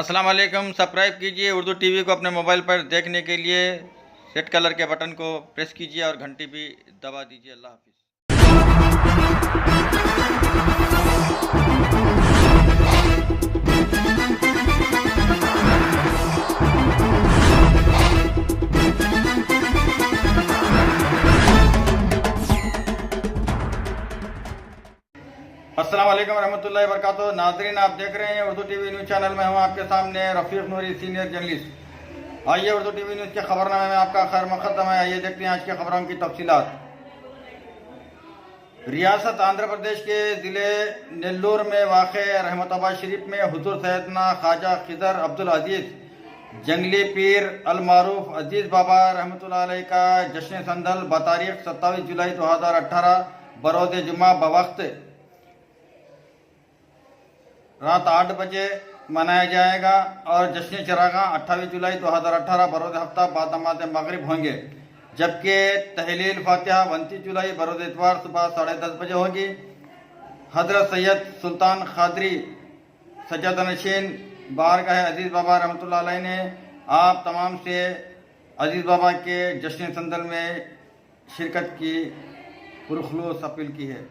अस्सलाम वालेकुम। सब्सक्राइब कीजिए उर्दू टीवी को अपने मोबाइल पर देखने के लिए रेड कलर के बटन को प्रेस कीजिए और घंटी भी दबा दीजिए। अल्लाह हाफिज़। अस्सलाम वालेकुम रहमतुल्लाहि व बरकातुहू। नाज़रीन, आप देख रहे हैं उर्दू टीवी न्यूज़ चैनल में हूं आपके सामने रफ़ीक नूरी, सीनियर जर्नलिस्ट। आइए उर्दू टीवी न्यूज़ के खबरनामे में आपका खैर मक़दम है। आइए देखते हैं आज के खबरों की तफसीलात। रियासत आंध्र प्रदेश के ज़िले नेल्लोर में वाक़े रहमताबाद शरीफ में हुज़ूर सैयदना ख्वाजा खिज़र अब्दुल अज़ीज़ जंगली पीर अल मारूफ अजीज़ बाबा रहमतुल्लाह अलैह का जश्न संदल बतारीख 27 जुलाई 2018 बरोज़ जुमा बवक्त रात 8 बजे मनाया जाएगा और जश्न चरागाह 28 जुलाई 2018 बरोज़ हफ्ता बाद नमाज़ मगरिब होंगे, जबकि तहलील फातिहा 29 जुलाई बरोज़ इतवार सुबह 10:30 बजे होगी। हज़रत सैयद सुल्तान क़ादरी सज्जादनशीन बारगाह अजीज़ बाबा रहमतुल्लाह अलैह ने आप तमाम से अजीज़ बाबा के जश्न संदल में शिरकत की पुरखुलूस अपील की है।